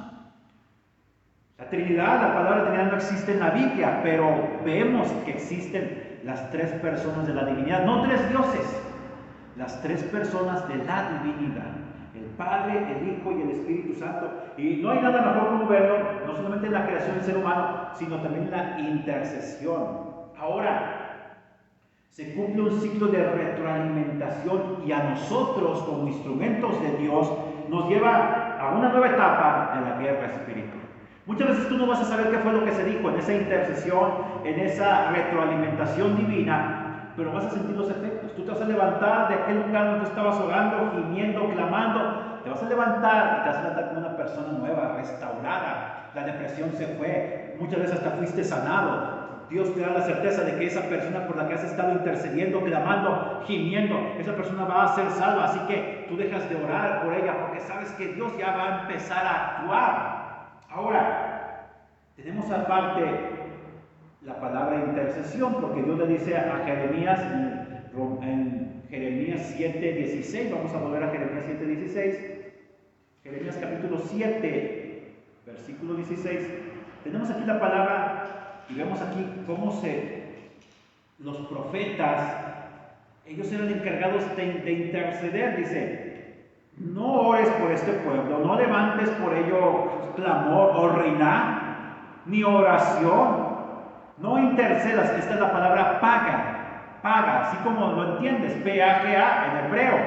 La Trinidad, la palabra Trinidad no existe en la Biblia, pero vemos que existen las tres personas de la divinidad, no tres dioses, las tres personas de la divinidad, el Padre, el Hijo y el Espíritu Santo. Y no hay nada mejor como verlo, no solamente en la creación del ser humano, sino también en la intercesión. Ahora, se cumple un ciclo de retroalimentación y a nosotros como instrumentos de Dios nos lleva a una nueva etapa de la guerra espiritual. Muchas veces tú no vas a saber qué fue lo que se dijo en esa intercesión, en esa retroalimentación divina, pero vas a sentir los efectos. Tú te vas a levantar de aquel lugar donde estabas orando, gimiendo, clamando, te vas a levantar y te vas a levantar como una persona nueva, restaurada. La depresión se fue, muchas veces hasta fuiste sanado. Dios te da la certeza de que esa persona por la que has estado intercediendo, clamando, gimiendo, esa persona va a ser salva. Así que tú dejas de orar por ella porque sabes que Dios ya va a empezar a actuar. Ahora, tenemos aparte la palabra intercesión, porque Dios le dice a Jeremías en Jeremías 7:16, vamos a volver a Jeremías 7:16, Jeremías capítulo 7, versículo 16, tenemos aquí la palabra y vemos aquí cómo los profetas, ellos eran encargados de interceder, dice, no ores por este pueblo, no levantes por ello clamor o riná, ni oración, no intercedas. Esta es la palabra paga, así como lo entiendes, P-A-G-A en hebreo.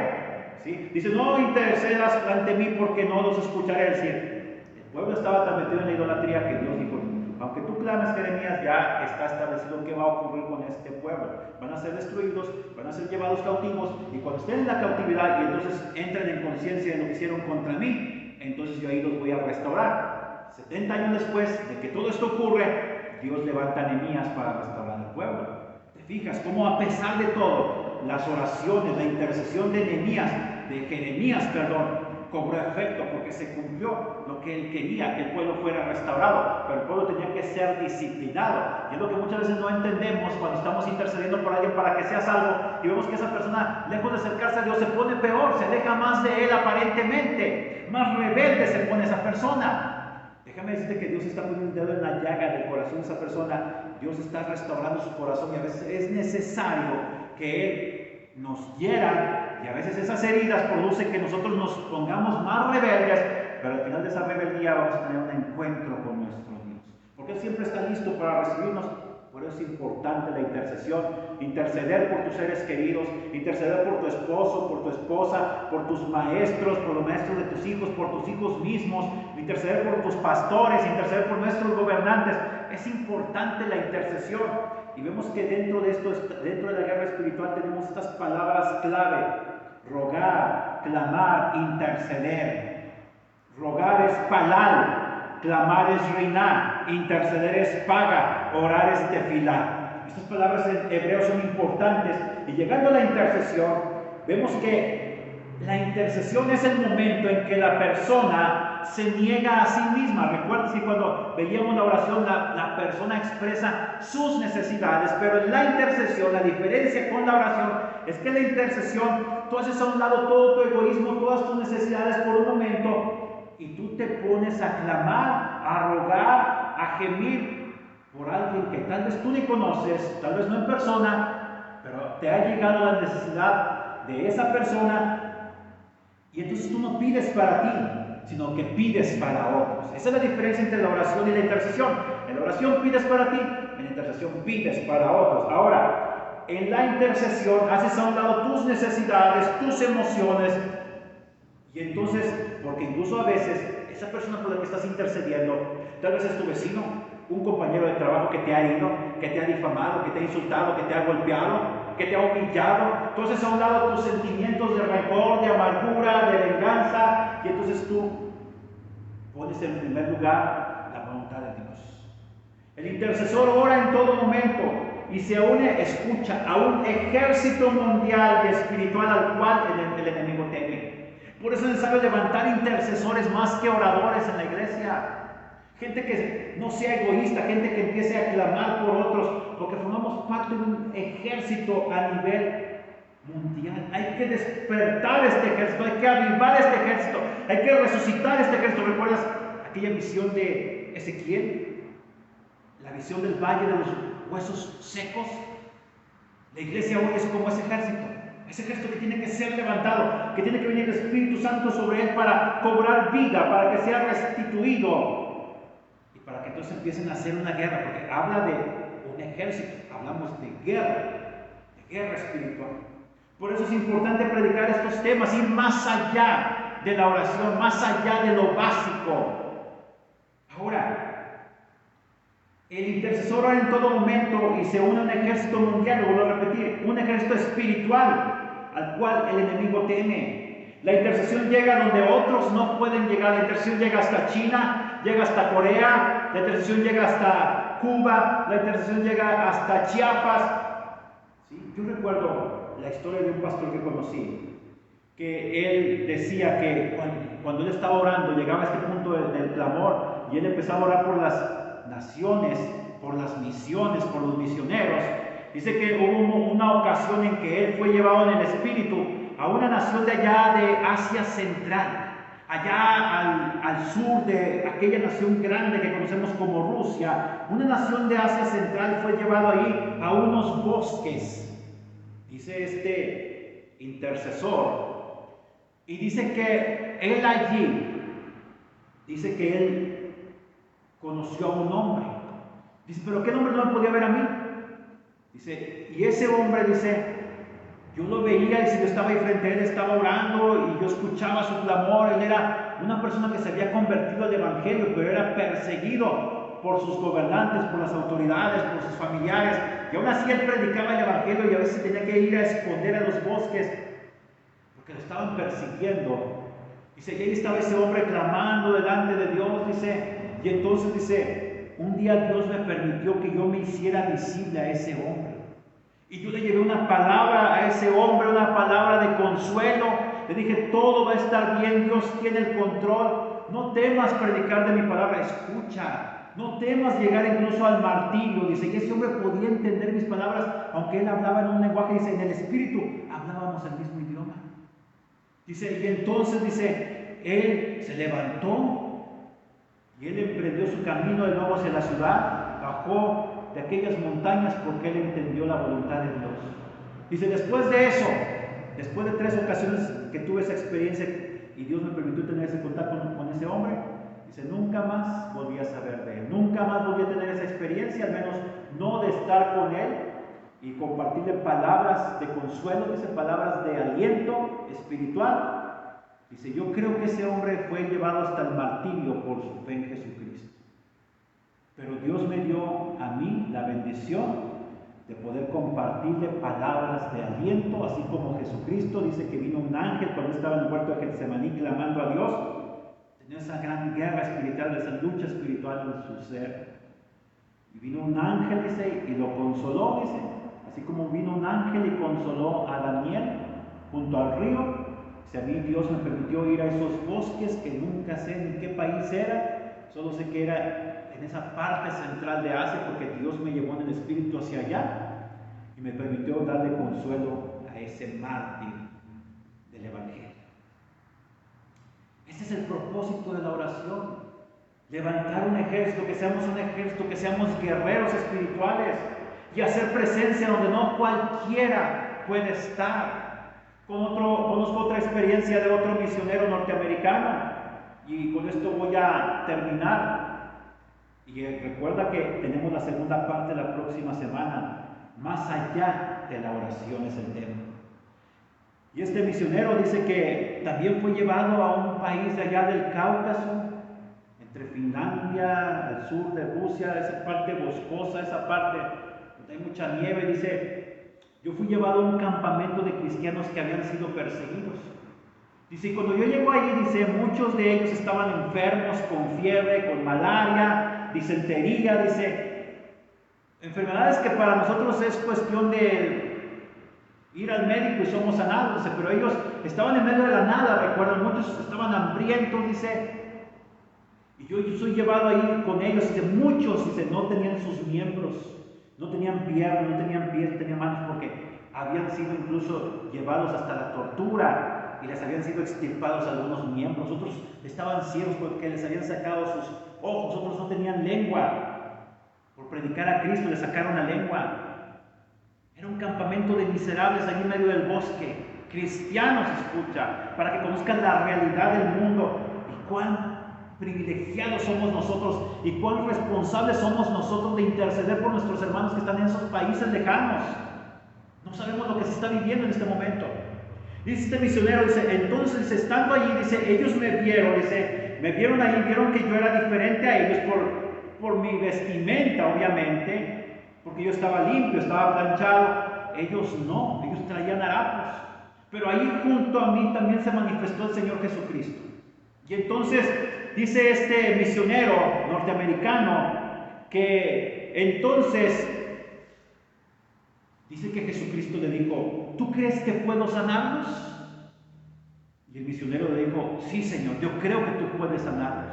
¿Sí? Dice, no intercedas ante mí porque no los escucharé. Es decir, el pueblo estaba tan metido en la idolatría que Dios dijo, aunque tú clames, Jeremías, ya está establecido qué va a ocurrir con este pueblo. Van a ser destruidos, van a ser llevados cautivos, y cuando estén en la cautividad y entonces entren en conciencia de lo que hicieron contra mí, entonces yo ahí los voy a restaurar. 70 años después de que todo esto ocurre, Dios levanta a Nehemías para restaurar el pueblo. ¿Te fijas cómo a pesar de todo, las oraciones, la intercesión de Jeremías, cobró efecto porque se cumplió lo que él quería, que el pueblo fuera restaurado, pero el pueblo tenía que ser disciplinado? Y es lo que muchas veces no entendemos cuando estamos intercediendo por alguien para que sea salvo y vemos que esa persona, lejos de acercarse a Dios, se pone peor, se aleja más de él aparentemente, más rebelde se pone esa persona. Déjame decirte que Dios está poniendo el dedo en la llaga del corazón de esa persona. Dios está restaurando su corazón y a veces es necesario que Él nos hiera, y a veces esas heridas producen que nosotros nos pongamos más rebeldes, pero al final de esa rebeldía vamos a tener un encuentro con nuestro Dios, porque Él siempre está listo para recibirnos. Por eso es importante la intercesión, interceder por tus seres queridos, interceder por tu esposo, por tu esposa, por tus maestros, por los maestros de tus hijos, por tus hijos mismos, interceder por tus pastores, interceder por nuestros gobernantes. Es importante la intercesión. Y vemos que dentro de esto, dentro de la guerra espiritual, tenemos estas palabras clave: rogar, clamar, interceder. Rogar es palal, clamar es riná, interceder es paga, orar es tefilá. Estas palabras en hebreo son importantes. Y llegando a la intercesión, vemos que la intercesión es el momento en que la persona se niega a sí misma. Recuerda que cuando veíamos la oración, la persona expresa sus necesidades, pero en la intercesión, la diferencia con la oración es que en la intercesión tú haces a un lado todo tu egoísmo, todas tus necesidades por un momento, y tú te pones a clamar, a rogar, a gemir por alguien que tal vez tú ni conoces, tal vez no en persona, pero te ha llegado la necesidad de esa persona, y entonces tú no pides para ti, sino que pides para otros. Esa es la diferencia entre la oración y la intercesión. En la oración pides para ti, en la intercesión pides para otros. Ahora, en la intercesión haces a un lado tus necesidades, tus emociones, y entonces, porque incluso a veces esa persona por la que estás intercediendo, tal vez es tu vecino, un compañero de trabajo que te ha herido, que te ha difamado, que te ha insultado, que te ha golpeado, que te ha humillado. Entonces a un lado tus sentimientos de rencor, de amargura, de venganza, y entonces tú pones en primer lugar la voluntad de Dios. El intercesor ora en todo momento y se une, escucha, a un ejército mundial y espiritual al cual el enemigo teme. Por eso es necesario levantar intercesores más que oradores en la iglesia. Gente que no sea egoísta, gente que empiece a clamar por otros, porque formamos parte de un ejército a nivel mundial. Hay que despertar este ejército, hay que avivar este ejército, hay que resucitar este ejército. ¿Recuerdas aquella visión de Ezequiel? La visión del valle de los huesos secos. La iglesia hoy es como ese ejército que tiene que ser levantado, que tiene que venir el Espíritu Santo sobre él para cobrar vida, para que sea restituido y para que entonces empiecen a hacer una guerra, porque habla de un ejército, hablamos de guerra espiritual. Por eso es importante predicar estos temas, ir más allá de la oración, más allá de lo básico. Ahora, el intercesor ora en todo momento y se une a un ejército mundial, lo vuelvo a repetir, un ejército espiritual al cual el enemigo teme. La intercesión llega donde otros no pueden llegar. La intercesión llega hasta China, llega hasta Corea, la intercesión llega hasta Cuba, la intercesión llega hasta Chiapas. ¿Sí? Yo recuerdo la historia de un pastor que conocí, que él decía que cuando él estaba orando, llegaba a este punto del clamor y él empezaba a orar por las naciones, por las misiones, por los misioneros. Dice que hubo una ocasión en que él fue llevado en el espíritu a una nación de allá de Asia Central, allá al sur de aquella nación grande que conocemos como Rusia. Una nación de Asia Central fue llevado ahí a unos bosques, dice este intercesor, y dice que él allí, dice que él conoció a un hombre. Dice, pero ¿qué hombre no me podía ver a mí? Dice, y ese hombre, dice, yo lo veía y si yo estaba ahí frente a él, estaba orando y yo escuchaba su clamor. Él era una persona que se había convertido al evangelio, pero era perseguido por sus gobernantes, por las autoridades, por sus familiares, y aún así él predicaba el evangelio y a veces tenía que ir a esconder a los bosques porque lo estaban persiguiendo. Dice, y ahí estaba ese hombre clamando delante de Dios, dice. Y entonces dice, un día Dios me permitió que yo me hiciera visible a ese hombre. Y yo le llevé una palabra a ese hombre, una palabra de consuelo. Le dije, todo va a estar bien, Dios tiene el control. No temas predicar de mi palabra, escucha. No temas llegar incluso al martirio. Dice, y ese hombre podía entender mis palabras, aunque él hablaba en un lenguaje, dice, en el espíritu hablábamos el mismo idioma. Dice, y entonces dice, él se levantó. Y él emprendió su camino de nuevo hacia la ciudad, bajó de aquellas montañas porque él entendió la voluntad de Dios. Dice, después de eso, después de 3 ocasiones que tuve esa experiencia y Dios me permitió tener ese contacto con ese hombre, dice, nunca más volví a saber de él, nunca más volví a tener esa experiencia, al menos no de estar con él y compartirle palabras de consuelo, dice, palabras de aliento espiritual. Dice, yo creo que ese hombre fue llevado hasta el martirio por su fe en Jesucristo. Pero Dios me dio a mí la bendición de poder compartirle palabras de aliento, así como Jesucristo dice que vino un ángel cuando estaba en el huerto de Getsemaní clamando a Dios. Tenía esa gran guerra espiritual, esa lucha espiritual en su ser. Y vino un ángel, dice, y lo consoló, dice, así como vino un ángel y consoló a Daniel junto al río. Si a mí Dios me permitió ir a esos bosques que nunca sé en qué país era, solo sé que era en esa parte central de Asia porque Dios me llevó en el espíritu hacia allá y me permitió darle consuelo a ese mártir del evangelio. Ese es el propósito de la oración, levantar un ejército, que seamos guerreros espirituales y hacer presencia donde no cualquiera puede estar. Conozco otra experiencia de otro misionero norteamericano y con esto voy a terminar. Y recuerda que tenemos la segunda parte la próxima semana. Más allá de la oración es el tema. Y este misionero dice que también fue llevado a un país de allá del Cáucaso, entre Finlandia, al sur de Rusia, esa parte boscosa, esa parte donde hay mucha nieve. Dice, yo fui llevado a un campamento de cristianos que habían sido perseguidos. Dice, y cuando yo llego allí, dice, muchos de ellos estaban enfermos, con fiebre, con malaria, disentería, dice, Enfermedades que para nosotros es cuestión de ir al médico y somos sanados, dice, pero ellos estaban en medio de la nada, recuerdan, muchos estaban hambrientos, dice, y yo soy llevado ahí con ellos, dice, muchos, dice, no tenían sus miembros, no tenían piernas, no tenían pies, no tenían manos, porque habían sido incluso llevados hasta la tortura y les habían sido extirpados algunos miembros, otros estaban ciegos porque les habían sacado sus ojos, otros no tenían lengua. Por predicar a Cristo les sacaron la lengua. Era un campamento de miserables allí en medio del bosque. Cristianos, escucha, para que conozcan la realidad del mundo y cuán privilegiados somos nosotros y cuán responsables somos nosotros de interceder por nuestros hermanos que están en esos países lejanos. No sabemos lo que se está viviendo en este momento. Dice este misionero, dice, entonces estando allí, dice, ellos me vieron, dice, me vieron ahí, vieron que yo era diferente a ellos por mi vestimenta, obviamente, porque yo estaba limpio, estaba planchado. Ellos no, ellos traían harapos. Pero ahí junto a mí también se manifestó el Señor Jesucristo. Y entonces dice este misionero norteamericano que entonces dice que Jesucristo le dijo, ¿tú crees que puedo sanarlos? Y el misionero le dijo, sí, Señor, yo creo que tú puedes sanarlos.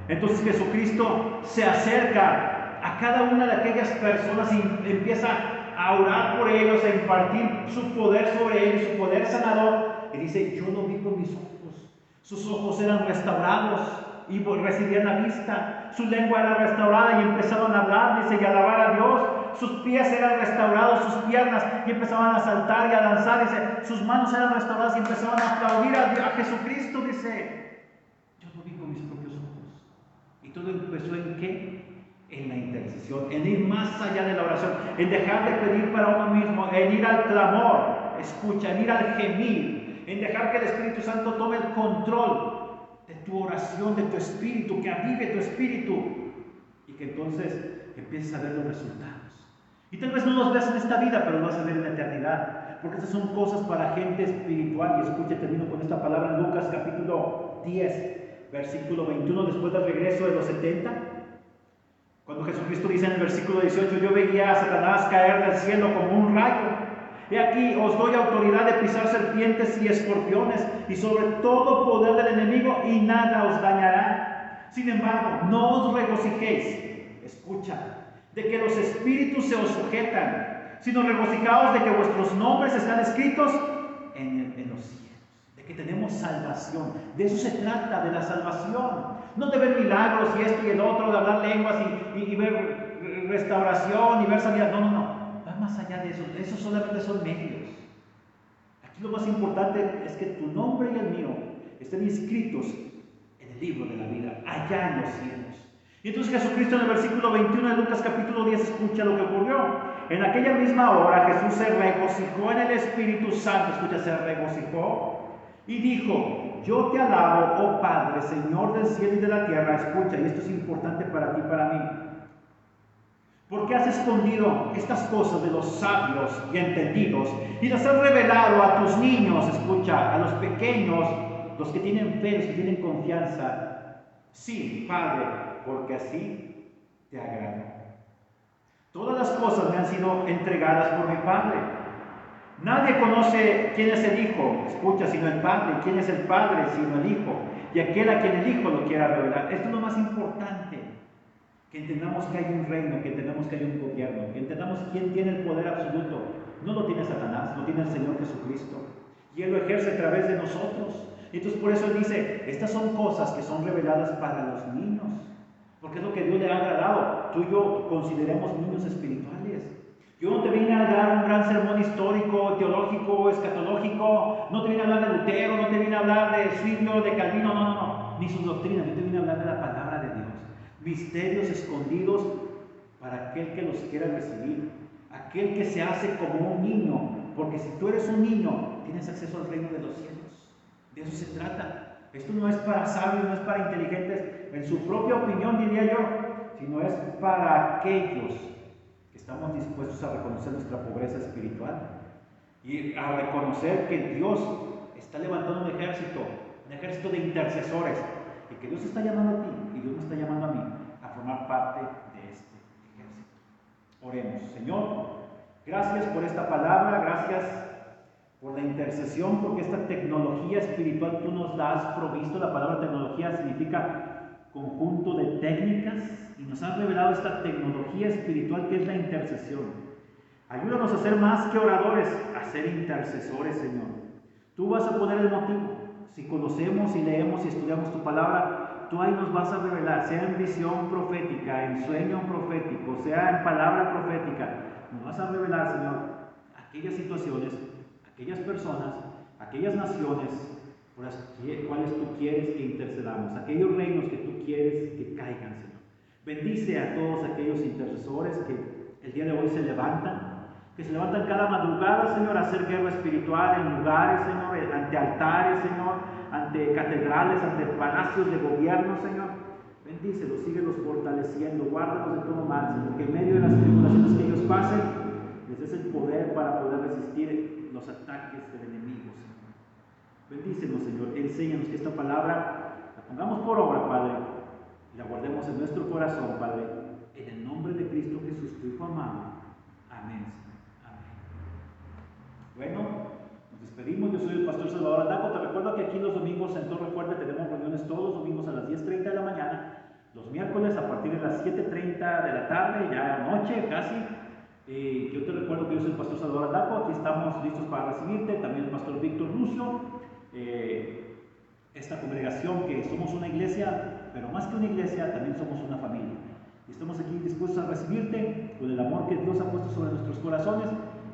Entonces Jesucristo se acerca a cada una de aquellas personas y empieza a orar por ellos, a impartir su poder sobre ellos, su poder sanador. Y dice, yo lo vi con mis ojos. Sus ojos eran restaurados y recibían la vista. Su lengua era restaurada y empezaron a hablar, dice, y a alabar a Dios. Sus pies eran restaurados, sus piernas, y empezaban a saltar y a danzar, dice, sus manos eran restauradas y empezaban a aplaudir a Jesucristo, dice, yo lo vi con mis propios ojos. Y todo empezó ¿en qué? En la intercesión, en ir más allá de la oración, en dejar de pedir para uno mismo, en ir al clamor, escucha, en ir al gemir, en dejar que el Espíritu Santo tome el control de tu oración, de tu espíritu, que avive tu espíritu, y que entonces empieces a ver los resultados. Y tal vez no los veas en esta vida, pero los vas a ver en la eternidad, porque estas son cosas para gente espiritual. Y escucha, termino con esta palabra en Lucas capítulo 10, versículo 21, después del regreso de los 70, cuando Jesucristo dice en el versículo 18, yo veía a Satanás caer del cielo como un rayo. He aquí, os doy autoridad de pisar serpientes y escorpiones, y sobre todo poder del enemigo, y nada os dañará. Sin embargo, no os regocijéis, escucha, de que los espíritus se os sujetan, sino regocijaos de que vuestros nombres están escritos en los cielos, de que tenemos salvación. De eso se trata, de la salvación. No de ver milagros y esto y el otro, de hablar lenguas y ver restauración y ver sanidad. No, no, no. Va más allá de eso. Eso solamente son medios. Aquí lo más importante es que tu nombre y el mío estén inscritos en el libro de la vida, allá en los cielos. Y entonces Jesucristo en el versículo 21 de Lucas capítulo 10 escucha lo que ocurrió. En aquella misma hora Jesús se regocijó en el Espíritu Santo, escucha, se regocijó y dijo, yo te alabo, oh Padre, Señor del cielo y de la tierra. Escucha, y esto es importante para ti y para mí. Porque has escondido estas cosas de los sabios y entendidos y las has revelado a tus niños, escucha, a los pequeños, los que tienen fe, los que tienen confianza. Sí, Padre, porque así te agrada. Todas las cosas me han sido entregadas por mi Padre. Nadie conoce quién es el Hijo, escucha, sino el Padre. ¿Quién es el Padre sino el Hijo? Y aquel a quien el Hijo lo quiera revelar. Esto es lo más importante. Que entendamos que hay un reino, que entendamos que hay un gobierno, que entendamos quién tiene el poder absoluto. No lo tiene Satanás, lo tiene el Señor Jesucristo. Y Él lo ejerce a través de nosotros. Entonces por eso Él dice, estas son cosas que son reveladas para los niños. Porque es lo que Dios le ha agradado. Tú y yo consideremos niños espirituales. Yo no te vine a dar un gran sermón histórico, teológico, escatológico. No te vine a hablar de Lutero, no te vine a hablar de Zwinglio, de Calvino, no. Ni sus doctrinas, yo te vine a hablar de la palabra de Dios. Misterios escondidos para aquel que los quiera recibir. Aquel que se hace como un niño. Porque si tú eres un niño, tienes acceso al reino de los cielos. De eso se trata. Esto no es para sabios, no es para inteligentes, en su propia opinión diría yo, sino es para aquellos que estamos dispuestos a reconocer nuestra pobreza espiritual y a reconocer que Dios está levantando un ejército de intercesores, y que Dios está llamando a ti y Dios me está llamando a mí a formar parte de este ejército. Oremos. Señor, gracias por esta palabra, gracias por la intercesión, porque esta tecnología espiritual tú nos la has provisto. La palabra tecnología significa conjunto de técnicas y nos has revelado esta tecnología espiritual que es la intercesión. Ayúdanos a ser más que oradores, a ser intercesores, Señor. Tú vas a poner el motivo. Si conocemos y leemos y estudiamos tu palabra, tú ahí nos vas a revelar, sea en visión profética, en sueño profético, sea en palabra profética. Nos vas a revelar, Señor, aquellas situaciones, aquellas personas, aquellas naciones por las cuales tú quieres que intercedamos, aquellos reinos que tú quieres que caigan, Señor. Bendice a todos aquellos intercesores que el día de hoy se levantan, que se levantan cada madrugada, Señor, a hacer guerra espiritual en lugares, Señor, ante altares, Señor, ante catedrales, ante palacios de gobierno, Señor. Bendícelos, síguelos fortaleciendo, guárdalos de todo mal, Señor, que en medio de las tribulaciones que ellos pasen, les des el poder para poder resistir los ataques del enemigo, Señor. Bendícenos, Señor, enséñanos que esta palabra la pongamos por obra, Padre, y la guardemos en nuestro corazón, Padre, en el nombre de Cristo Jesús, tu Hijo amado. Amén, Señor. Bueno, nos despedimos. Yo soy el pastor Salvador Andaco. Te recuerdo que aquí los domingos en Torre Fuerte tenemos reuniones todos los domingos a las 10:30 de la mañana, los miércoles a partir de las 7:30 de la tarde, ya noche casi. Yo te recuerdo que yo soy el pastor Salvador Andaco. Aquí estamos listos para recibirte. También el pastor Víctor Lucio. Esta congregación, que somos una iglesia, pero más que una iglesia, también somos una familia. Y estamos aquí dispuestos a recibirte con el amor que Dios ha puesto sobre nuestros corazones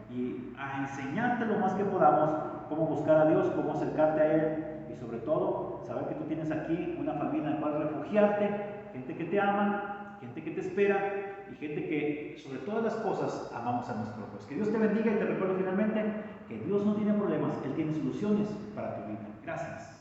y a enseñarte lo más que podamos cómo buscar a Dios, cómo acercarte a Él y sobre todo saber que tú tienes aquí una familia en la cual refugiarte, gente que te ama, gente que te espera y gente que sobre todas las cosas amamos a nuestro Dios. Que Dios te bendiga y te recuerdo finalmente que Dios no tiene problemas, Él tiene soluciones para tu vida. Gracias.